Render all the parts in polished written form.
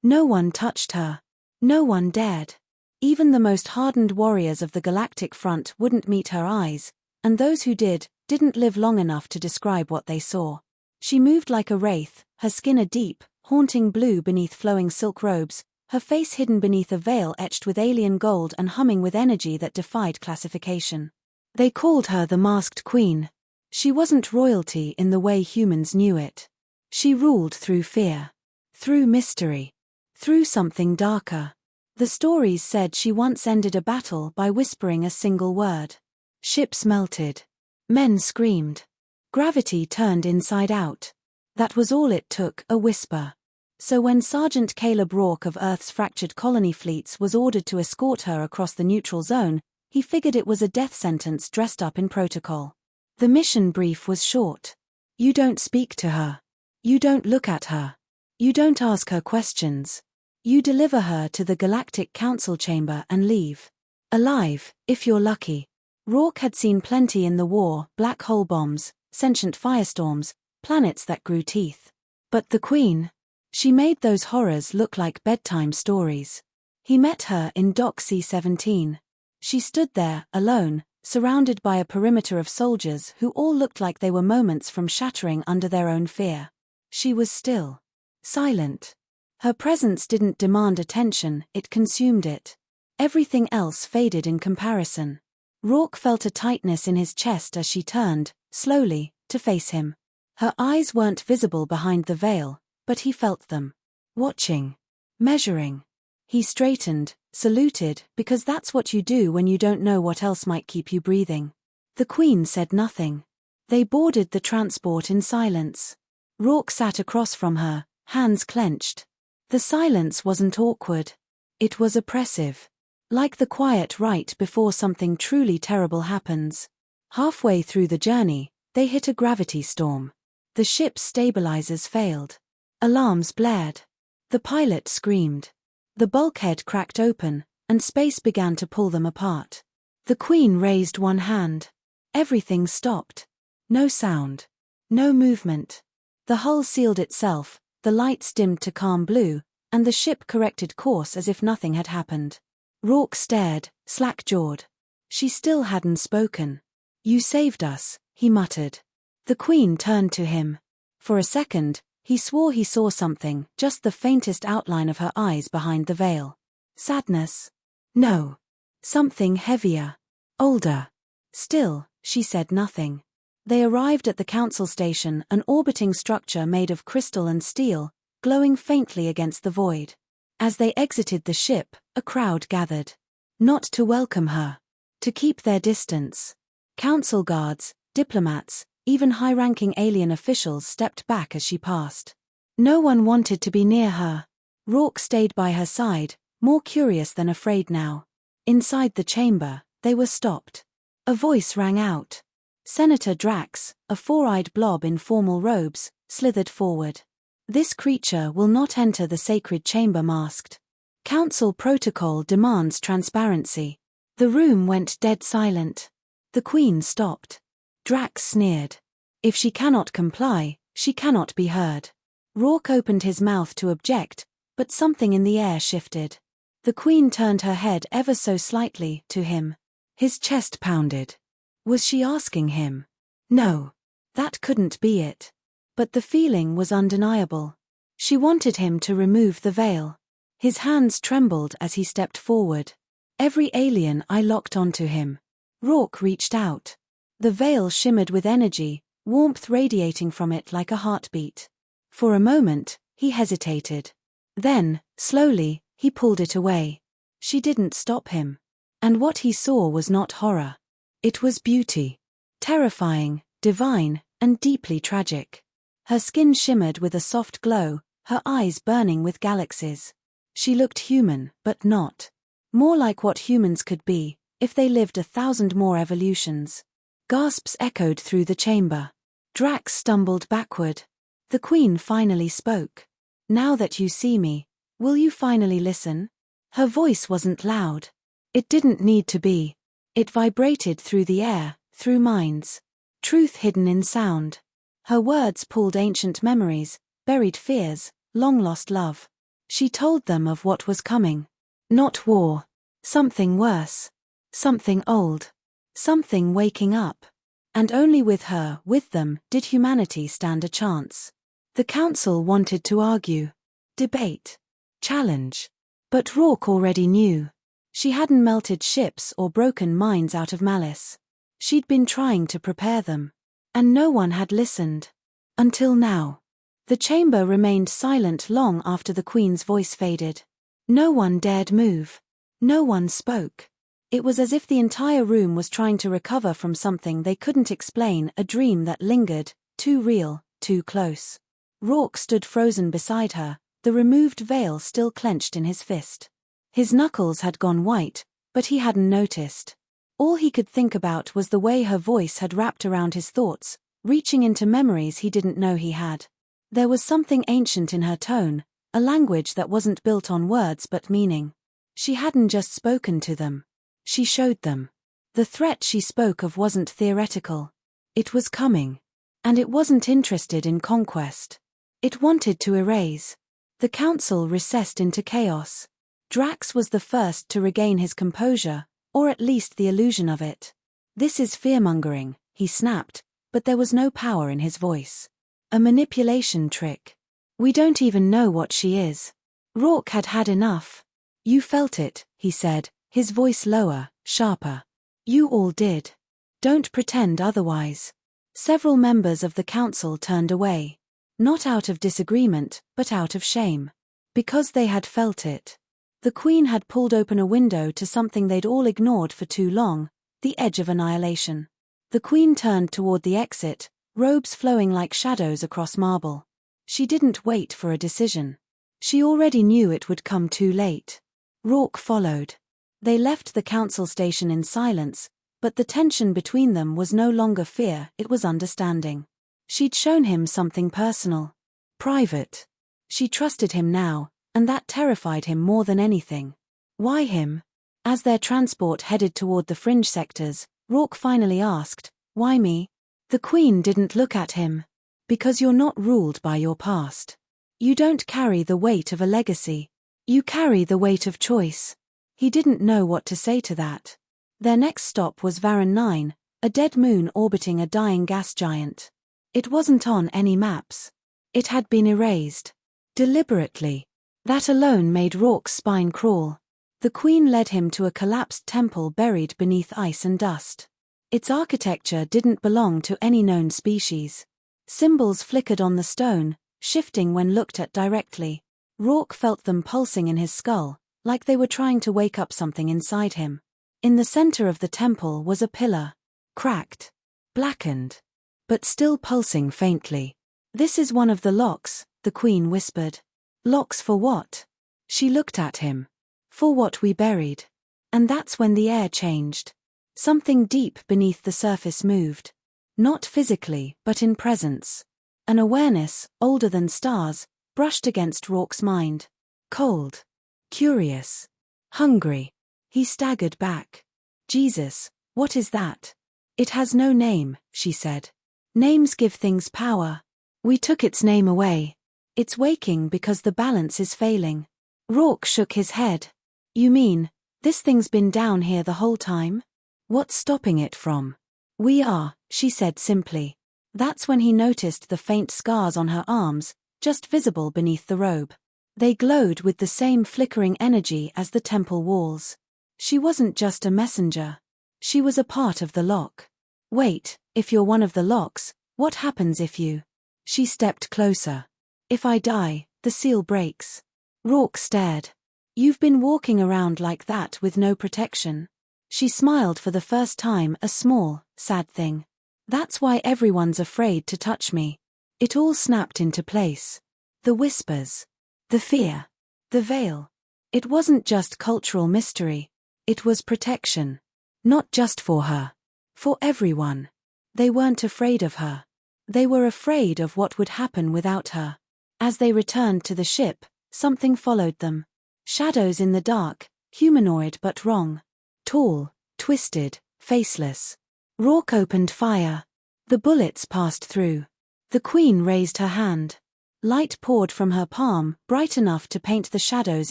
No one touched her. No one dared. Even the most hardened warriors of the Galactic Front wouldn't meet her eyes, and those who didn't live long enough to describe what they saw. She moved like a wraith, her skin a deep, haunting blue beneath flowing silk robes, her face hidden beneath a veil etched with alien gold and humming with energy that defied classification. They called her the Masked Queen. She wasn't royalty in the way humans knew it. She ruled through fear. Through mystery. Through something darker. The stories said she once ended a battle by whispering a single word. Ships melted. Men screamed. Gravity turned inside out. That was all it took, a whisper. So when Sergeant Rourke of Earth's fractured colony fleets was ordered to escort her across the neutral zone, he figured it was a death sentence dressed up in protocol. The mission brief was short. You don't speak to her. You don't look at her. You don't ask her questions. You deliver her to the Galactic Council chamber and leave. Alive, if you're lucky. Rourke had seen plenty in the war, black hole bombs, sentient firestorms, planets that grew teeth. But the Queen? She made those horrors look like bedtime stories. He met her in Dock C-17. She stood there, alone, surrounded by a perimeter of soldiers who all looked like they were moments from shattering under their own fear. She was still. Silent. Her presence didn't demand attention, it consumed it. Everything else faded in comparison. Rourke felt a tightness in his chest as she turned, slowly, to face him. Her eyes weren't visible behind the veil, but he felt them. Watching. Measuring. He straightened, saluted, because that's what you do when you don't know what else might keep you breathing. The Queen said nothing. They boarded the transport in silence. Rourke sat across from her, hands clenched. The silence wasn't awkward. It was oppressive. Like the quiet right before something truly terrible happens. Halfway through the journey, they hit a gravity storm. The ship's stabilizers failed. Alarms blared. The pilot screamed. The bulkhead cracked open, and space began to pull them apart. The Queen raised one hand. Everything stopped. No sound. No movement. The hull sealed itself, the lights dimmed to calm blue, and the ship corrected course as if nothing had happened. Rourke stared, slack-jawed. She still hadn't spoken. You saved us, he muttered. The Queen turned to him. For a second, he swore he saw something, just the faintest outline of her eyes behind the veil. Sadness? No. Something heavier. Older. Still, she said nothing. They arrived at the council station, an orbiting structure made of crystal and steel, glowing faintly against the void. As they exited the ship, a crowd gathered. Not to welcome her. To keep their distance. Council guards, diplomats, even high-ranking alien officials stepped back as she passed. No one wanted to be near her. Rourke stayed by her side, more curious than afraid now. Inside the chamber, they were stopped. A voice rang out. Senator Drax, a four-eyed blob in formal robes, slithered forward. This creature will not enter the sacred chamber masked. Council protocol demands transparency. The room went dead silent. The Queen stopped. Drax sneered. If she cannot comply, she cannot be heard. Rourke opened his mouth to object, but something in the air shifted. The Queen turned her head ever so slightly to him. His chest pounded. Was she asking him? No. That couldn't be it. But the feeling was undeniable. She wanted him to remove the veil. His hands trembled as he stepped forward. Every alien eye locked onto him. Rourke reached out. The veil shimmered with energy, warmth radiating from it like a heartbeat. For a moment, he hesitated. Then, slowly, he pulled it away. She didn't stop him. And what he saw was not horror. It was beauty. Terrifying, divine, and deeply tragic. Her skin shimmered with a soft glow, her eyes burning with galaxies. She looked human, but not. More like what humans could be, if they lived 1,000 more evolutions. Gasps echoed through the chamber. Drax stumbled backward. The Queen finally spoke. Now that you see me, will you finally listen? Her voice wasn't loud. It didn't need to be. It vibrated through the air, through minds. Truth hidden in sound. Her words pulled ancient memories, buried fears, long-lost love. She told them of what was coming. Not war. Something worse. Something old. Something waking up. And only with her, with them, did humanity stand a chance. The council wanted to argue, debate, challenge. But Rourke already knew. She hadn't melted ships or broken minds out of malice. She'd been trying to prepare them. And no one had listened. Until now. The chamber remained silent long after the Queen's voice faded. No one dared move. No one spoke. It was as if the entire room was trying to recover from something they couldn't explain, a dream that lingered, too real, too close. Rourke stood frozen beside her, the removed veil still clenched in his fist. His knuckles had gone white, but he hadn't noticed. All he could think about was the way her voice had wrapped around his thoughts, reaching into memories he didn't know he had. There was something ancient in her tone, a language that wasn't built on words but meaning. She hadn't just spoken to them. She showed them. The threat she spoke of wasn't theoretical. It was coming. And it wasn't interested in conquest. It wanted to erase. The council recessed into chaos. Drax was the first to regain his composure, or at least the illusion of it. "This is fearmongering," he snapped, but there was no power in his voice. "A manipulation trick. We don't even know what she is." Rourke had had enough. "You felt it," he said, his voice lower, sharper. "You all did. Don't pretend otherwise." Several members of the council turned away. Not out of disagreement, but out of shame. Because they had felt it. The Queen had pulled open a window to something they'd all ignored for too long, the edge of annihilation. The Queen turned toward the exit, robes flowing like shadows across marble. She didn't wait for a decision. She already knew it would come too late. Rourke followed. They left the council station in silence, but the tension between them was no longer fear, it was understanding. She'd shown him something personal. Private. She trusted him now, and that terrified him more than anything. Why him? As their transport headed toward the fringe sectors, Rourke finally asked, "Why me?" The Queen didn't look at him. "Because you're not ruled by your past. You don't carry the weight of a legacy. You carry the weight of choice." He didn't know what to say to that. Their next stop was Varan 9, a dead moon orbiting a dying gas giant. It wasn't on any maps. It had been erased. Deliberately. That alone made Rourke's spine crawl. The Queen led him to a collapsed temple buried beneath ice and dust. Its architecture didn't belong to any known species. Symbols flickered on the stone, shifting when looked at directly. Rourke felt them pulsing in his skull, like they were trying to wake up something inside him. In the center of the temple was a pillar. Cracked. Blackened. But still pulsing faintly. "This is one of the locks," the Queen whispered. "Locks for what?" She looked at him. "For what we buried." And that's when the air changed. Something deep beneath the surface moved. Not physically, but in presence. An awareness, older than stars, brushed against Rourke's mind. Cold. Curious. Hungry. He staggered back. "Jesus, what is that?" "It has no name," she said. "Names give things power. We took its name away. It's waking because the balance is failing." Rourke shook his head. "You mean, this thing's been down here the whole time? What's stopping it from?" "We are," she said simply. That's when he noticed the faint scars on her arms, just visible beneath the robe. They glowed with the same flickering energy as the temple walls. She wasn't just a messenger. She was a part of the lock. "Wait, if you're one of the locks, what happens if you—" She stepped closer. "If I die, the seal breaks." Rourke stared. "You've been walking around like that with no protection." She smiled for the first time, a small, sad thing. "That's why everyone's afraid to touch me." It all snapped into place. The whispers. The fear. The veil. It wasn't just cultural mystery. It was protection. Not just for her. For everyone. They weren't afraid of her. They were afraid of what would happen without her. As they returned to the ship, something followed them. Shadows in the dark, humanoid but wrong. Tall, twisted, faceless. Rourke opened fire. The bullets passed through. The Queen raised her hand. Light poured from her palm, bright enough to paint the shadows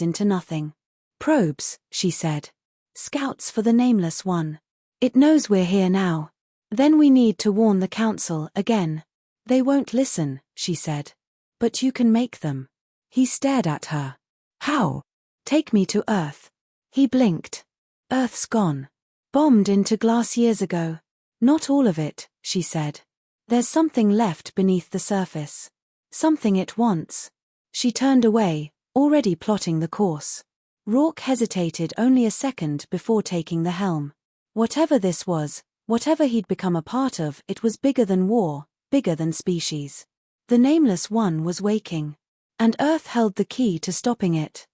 into nothing. "Probes," she said. "Scouts for the Nameless One. It knows we're here now. Then we need to warn the Council again." "They won't listen," she said. "But you can make them." He stared at her. "How?" "Take me to Earth." He blinked. "Earth's gone. Bombed into glass years ago." "Not all of it," she said. "There's something left beneath the surface. Something it wants." She turned away, already plotting the course. Rourke hesitated only a second before taking the helm. Whatever this was, whatever he'd become a part of, it was bigger than war, bigger than species. The Nameless One was waking. And Earth held the key to stopping it.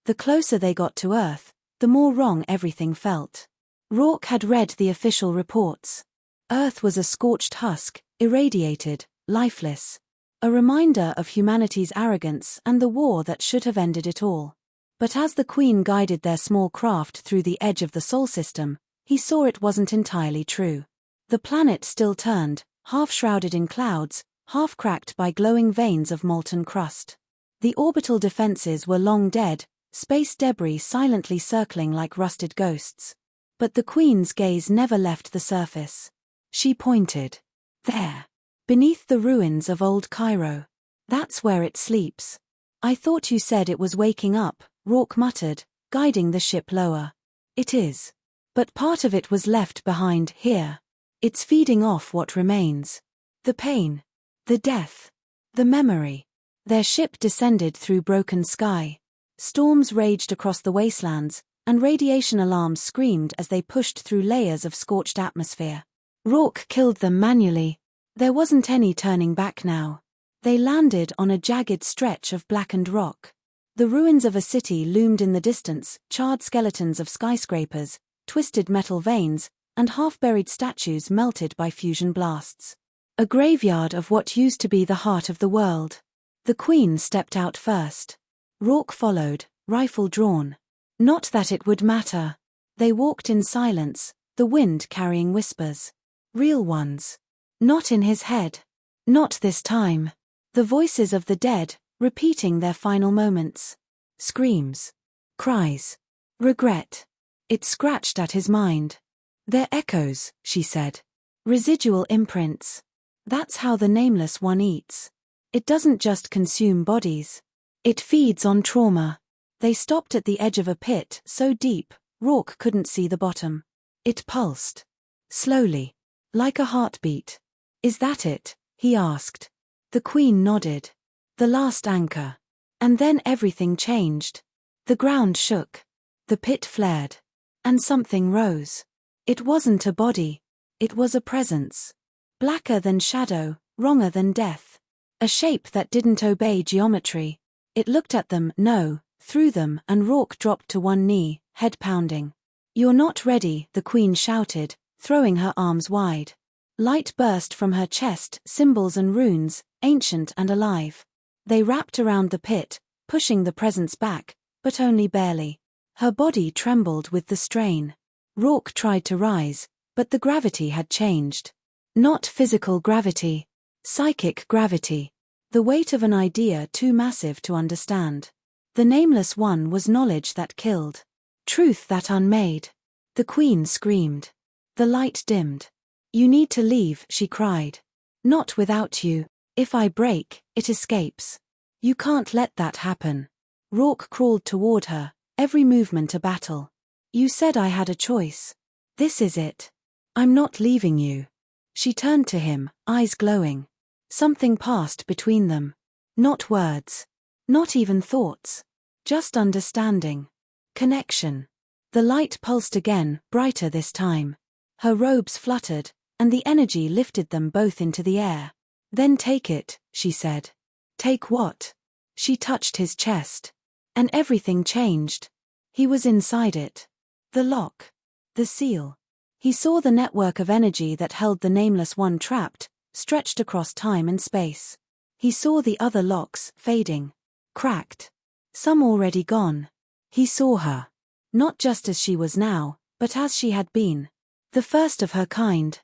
The closer they got to Earth, the more wrong everything felt. Rourke had read the official reports. Earth was a scorched husk, irradiated, lifeless. A reminder of humanity's arrogance and the war that should have ended it all. But as the Queen guided their small craft through the edge of the Sol system, he saw it wasn't entirely true. The planet still turned, half shrouded in clouds, half cracked by glowing veins of molten crust. The orbital defenses were long dead, space debris silently circling like rusted ghosts. But the Queen's gaze never left the surface. She pointed. "There. Beneath the ruins of old Cairo. That's where it sleeps." "I thought you said it was waking up," Rourke muttered, guiding the ship lower. "It is. But part of it was left behind here. It's feeding off what remains. The pain. The death. The memory." Their ship descended through broken sky. Storms raged across the wastelands, and radiation alarms screamed as they pushed through layers of scorched atmosphere. Rourke killed them manually. There wasn't any turning back now. They landed on a jagged stretch of blackened rock. The ruins of a city loomed in the distance, charred skeletons of skyscrapers, twisted metal veins, and half-buried statues melted by fusion blasts. A graveyard of what used to be the heart of the world. The Queen stepped out first. Rourke followed, rifle drawn. Not that it would matter. They walked in silence, the wind carrying whispers. Real ones. Not in his head. Not this time. The voices of the dead, repeating their final moments. Screams. Cries. Regret. It scratched at his mind. "They're echoes," she said. "Residual imprints. That's how the Nameless One eats. It doesn't just consume bodies. It feeds on trauma." They stopped at the edge of a pit so deep, Rourke couldn't see the bottom. It pulsed. Slowly. Like a heartbeat. "Is that it?" he asked. The Queen nodded. "The last anchor." And then everything changed. The ground shook. The pit flared. And something rose. It wasn't a body. It was a presence. Blacker than shadow, wronger than death. A shape that didn't obey geometry. It looked at them, no, through them, and Rourke dropped to one knee, head pounding. "You're not ready," the Queen shouted, throwing her arms wide. Light burst from her chest, symbols and runes, ancient and alive. They wrapped around the pit, pushing the presence back, but only barely. Her body trembled with the strain. Rourke tried to rise, but the gravity had changed. Not physical gravity. Psychic gravity. The weight of an idea too massive to understand. The Nameless One was knowledge that killed. Truth that unmade. The Queen screamed. The light dimmed. "You need to leave," she cried. "Not without you. If I break, it escapes. You can't let that happen." Rourke crawled toward her, every movement a battle. "You said I had a choice. This is it. I'm not leaving you." She turned to him, eyes glowing. Something passed between them. Not words. Not even thoughts. Just understanding. Connection. The light pulsed again, brighter this time. Her robes fluttered, and the energy lifted them both into the air. "Then take it," she said. "Take what?" She touched his chest. And everything changed. He was inside it. The lock. The seal. He saw the network of energy that held the Nameless One trapped, stretched across time and space. He saw the other locks, fading. Cracked. Some already gone. He saw her. Not just as she was now, but as she had been. The first of her kind.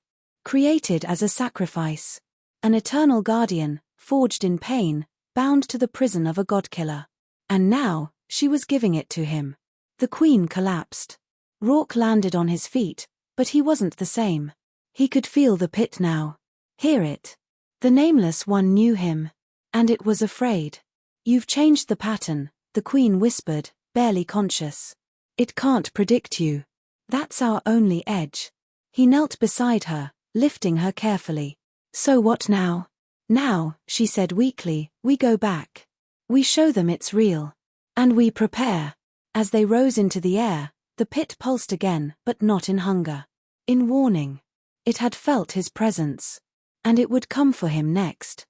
Created as a sacrifice. An eternal guardian, forged in pain, bound to the prison of a godkiller. And now, she was giving it to him. The Queen collapsed. Rourke landed on his feet, but he wasn't the same. He could feel the pit now. Hear it. The Nameless One knew him. And it was afraid. You've changed the pattern, the Queen whispered, barely conscious. It can't predict you. That's our only edge. He knelt beside her, lifting her carefully. So what now? Now, she said weakly, we go back. We show them it's real. And we prepare. As they rose into the air, the pit pulsed again, but not in hunger. In warning. It had felt his presence. And it would come for him next.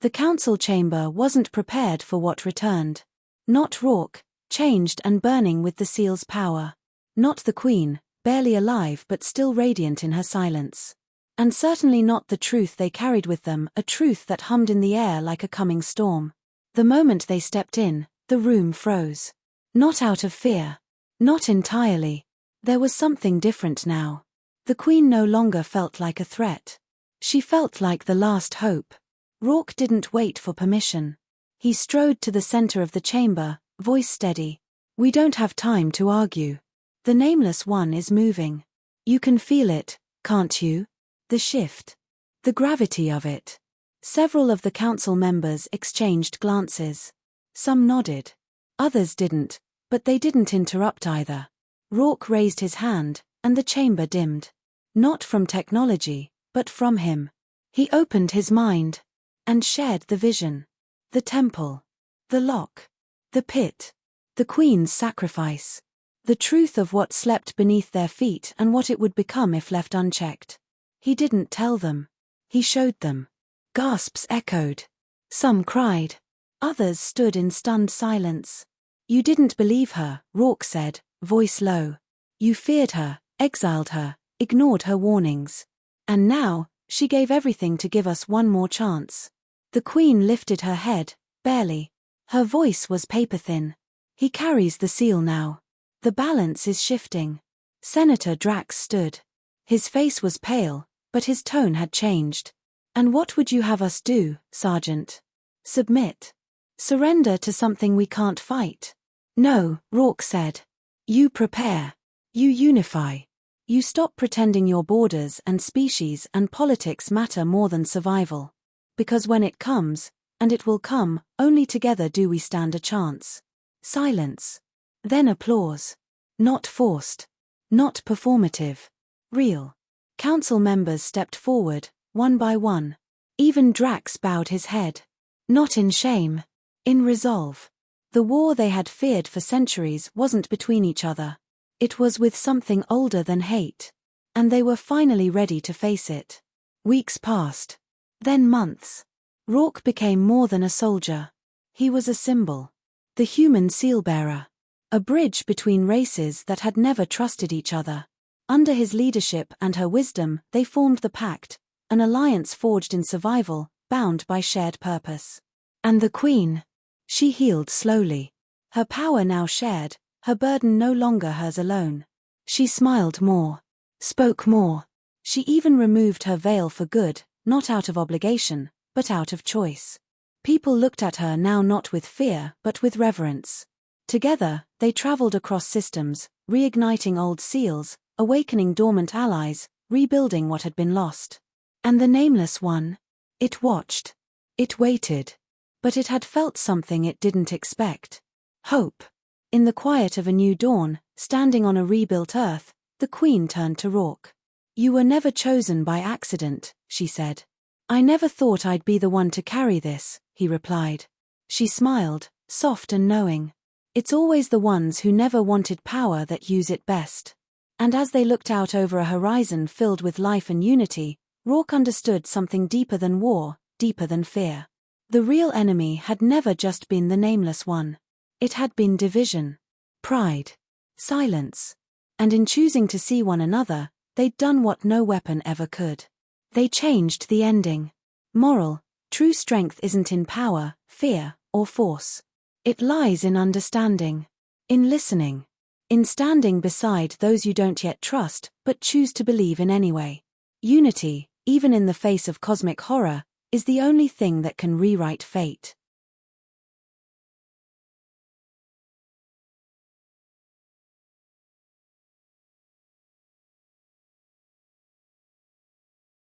The council chamber wasn't prepared for what returned. Not Rourke, changed and burning with the seal's power. Not the Queen, barely alive but still radiant in her silence. And certainly not the truth they carried with them, a truth that hummed in the air like a coming storm. The moment they stepped in, the room froze. Not out of fear. Not entirely. There was something different now. The Queen no longer felt like a threat. She felt like the last hope. Rourke didn't wait for permission. He strode to the center of the chamber, voice steady. We don't have time to argue. The Nameless One is moving. You can feel it, can't you? The shift. The gravity of it. Several of the council members exchanged glances. Some nodded. Others didn't, but they didn't interrupt either. Rourke raised his hand, and the chamber dimmed. Not from technology, but from him. He opened his mind. And shared the vision. The temple. The lock. The pit. The Queen's sacrifice. The truth of what slept beneath their feet and what it would become if left unchecked. He didn't tell them. He showed them. Gasps echoed. Some cried. Others stood in stunned silence. You didn't believe her, Rourke said, voice low. You feared her, exiled her, ignored her warnings. And now, she gave everything to give us one more chance. The Queen lifted her head, barely. Her voice was paper-thin. He carries the seal now. The balance is shifting. Senator Drax stood. His face was pale, but his tone had changed. And what would you have us do, Sergeant? Submit. Surrender to something we can't fight? No, Rourke said. You prepare. You unify. You stop pretending your borders and species and politics matter more than survival. Because when it comes, and it will come, only together do we stand a chance. Silence. Then applause. Not forced. Not performative. Real. Council members stepped forward, one by one. Even Drax bowed his head. Not in shame. In resolve. The war they had feared for centuries wasn't between each other. It was with something older than hate. And they were finally ready to face it. Weeks passed. Then months. Rourke became more than a soldier. He was a symbol. The human seal-bearer. A bridge between races that had never trusted each other. Under his leadership and her wisdom, they formed the Pact, an alliance forged in survival, bound by shared purpose. And the Queen. She healed slowly. Her power now shared, her burden no longer hers alone. She smiled more. Spoke more. She even removed her veil for good, not out of obligation, but out of choice. People looked at her now not with fear, but with reverence. Together, they traveled across systems, reigniting old seals, awakening dormant allies, rebuilding what had been lost. And the Nameless One? It watched. It waited. But it had felt something it didn't expect. Hope. In the quiet of a new dawn, standing on a rebuilt earth, the Queen turned to Rourke. You were never chosen by accident, she said. I never thought I'd be the one to carry this, he replied. She smiled, soft and knowing. It's always the ones who never wanted power that use it best. And as they looked out over a horizon filled with life and unity, Rourke understood something deeper than war, deeper than fear. The real enemy had never just been the Nameless One. It had been division, pride, silence. And in choosing to see one another, they'd done what no weapon ever could. They changed the ending. Moral, true strength isn't in power, fear, or force. It lies in understanding, in listening, in standing beside those you don't yet trust but choose to believe in anyway. Unity, even in the face of cosmic horror, is the only thing that can rewrite fate.